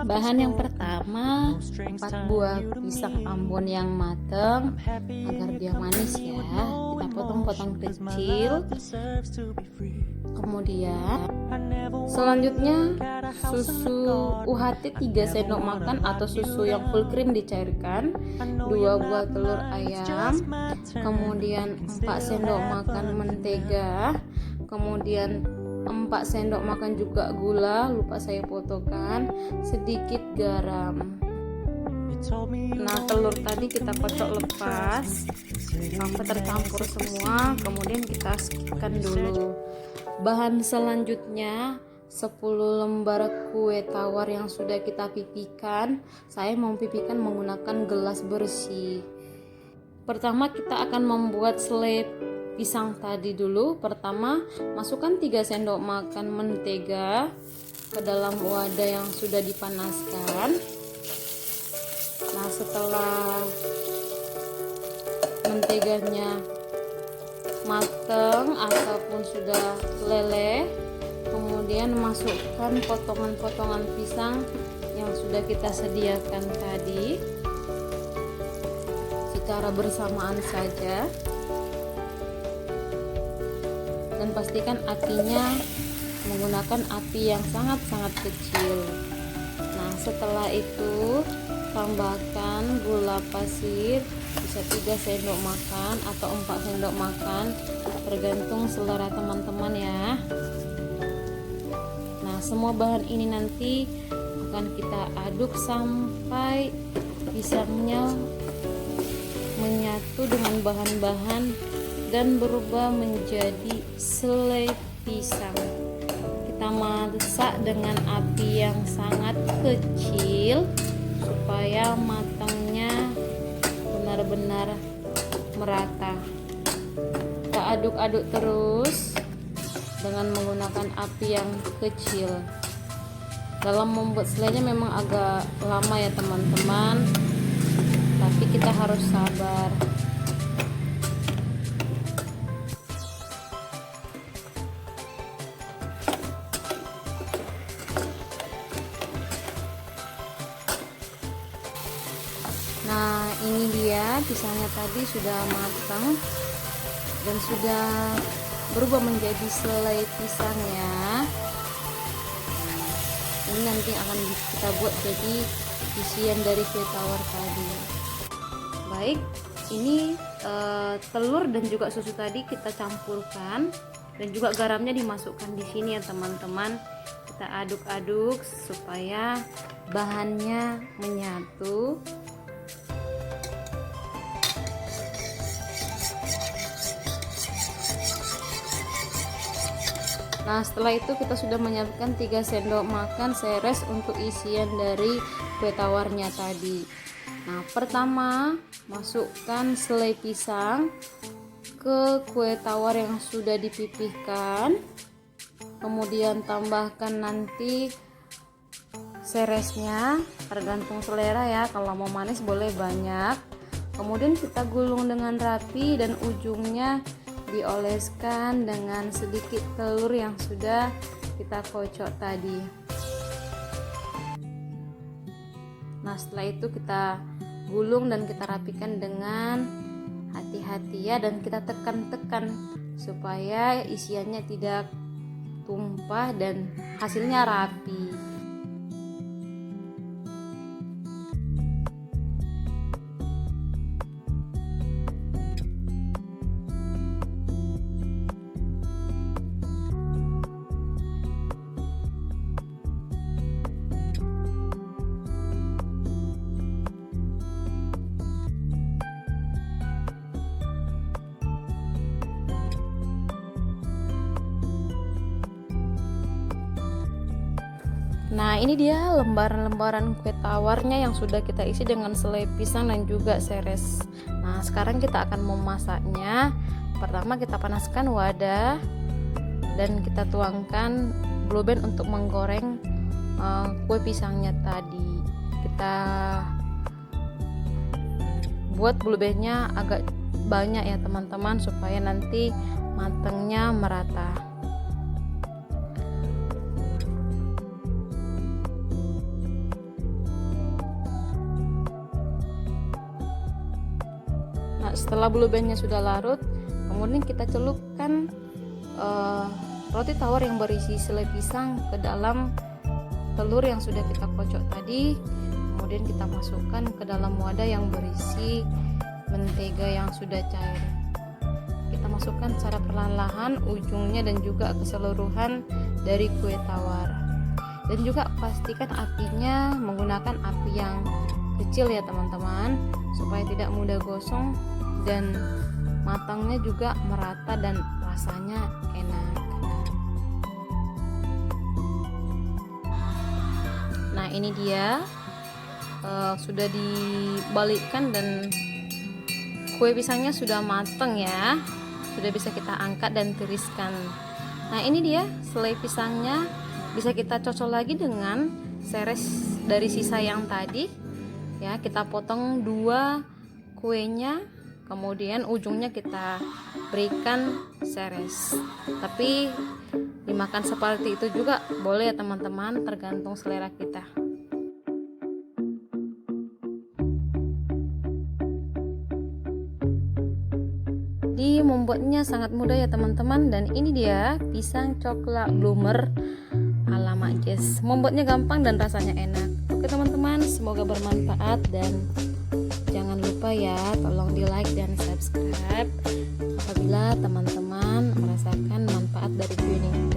Bahan yang pertama, 4 buah pisang Ambon yang matang agar dia manis ya. Kita potong-potong kecil. Kemudian selanjutnya susu UHT 3 sendok makan atau susu yang full cream dicairkan, 2 buah telur ayam, kemudian 4 sendok makan mentega, kemudian 4 sendok makan juga gula, lupa saya potongkan, sedikit garam. Nah, telur tadi kita kocok lepas sampai tercampur semua, kemudian kita skipkan dulu. Bahan selanjutnya 10 lembar kue tawar yang sudah kita pipihkan. Saya mau pipihkan menggunakan gelas bersih. Pertama kita akan membuat selai pisang tadi dulu. Pertama, masukkan 3 sendok makan mentega ke dalam wadah yang sudah dipanaskan. Nah, setelah menteganya matang ataupun sudah meleleh, kemudian masukkan potongan-potongan pisang yang sudah kita sediakan tadi secara bersamaan saja, dan pastikan apinya menggunakan api yang sangat-sangat kecil. Nah, setelah itu tambahkan gula pasir, bisa 3 sendok makan atau 4 sendok makan, tergantung selera teman-teman ya. Nah, semua bahan ini nanti akan kita aduk sampai pisangnya menyatu dengan bahan-bahan dan berubah menjadi selai pisang. Kita masak dengan api yang sangat kecil supaya matangnya benar-benar merata. Kita aduk-aduk terus dengan menggunakan api yang kecil. Dalam membuat selainya memang agak lama ya teman-teman, tapi kita harus sabar. Nah, ini dia pisangnya tadi sudah matang dan sudah berubah menjadi selai pisang ya. Ini nanti akan kita buat jadi isian dari kue tawar tadi. Baik, ini telur dan juga susu tadi kita campurkan dan juga garamnya dimasukkan di sini ya teman-teman. Kita aduk-aduk supaya bahannya menyatu. Nah, setelah itu kita sudah menyiapkan 3 sendok makan seres untuk isian dari kue tawarnya tadi. Nah, pertama masukkan selai pisang ke kue tawar yang sudah dipipihkan. Kemudian tambahkan nanti seresnya, tergantung selera ya. Kalau mau manis boleh banyak. Kemudian kita gulung dengan rapi dan ujungnya dioleskan dengan sedikit telur yang sudah kita kocok tadi. Nah, setelah itu kita gulung dan kita rapikan dengan hati-hati ya, dan kita tekan-tekan supaya isiannya tidak tumpah dan hasilnya rapi. Nah, ini dia lembaran-lembaran kue tawarnya yang sudah kita isi dengan selai pisang dan juga seres. Nah, sekarang kita akan memasaknya. Pertama kita panaskan wadah dan kita tuangkan blue band untuk menggoreng kue pisangnya tadi. Kita buat blue bandnya agak banyak ya teman-teman, supaya nanti matangnya merata. Nah, setelah blueberry-nya sudah larut, kemudian kita celupkan roti tawar yang berisi selai pisang ke dalam telur yang sudah kita kocok tadi. Kemudian kita masukkan ke dalam wadah yang berisi mentega yang sudah cair. Kita masukkan secara perlahan-lahan ujungnya dan juga keseluruhan dari kue tawar. Dan juga pastikan apinya menggunakan api yang kecil ya teman-teman, supaya tidak mudah gosong dan matangnya juga merata dan rasanya enak. Nah, ini dia sudah dibalikkan dan kue pisangnya sudah matang ya, sudah bisa kita angkat dan tiriskan. Nah, ini dia selai pisangnya, bisa kita cocol lagi dengan seres dari sisa yang tadi ya. Kita potong 2 kuenya, kemudian ujungnya kita berikan seres, tapi dimakan seperti itu juga boleh ya teman-teman, tergantung selera kita. Membuatnya sangat mudah ya teman-teman, dan ini dia pisang coklat bloomer ala Mak Jess. Membuatnya gampang dan rasanya enak. Oke teman-teman, semoga bermanfaat dan jangan lupa ya, tolong di like dan subscribe apabila teman-teman merasakan manfaat dari video ini.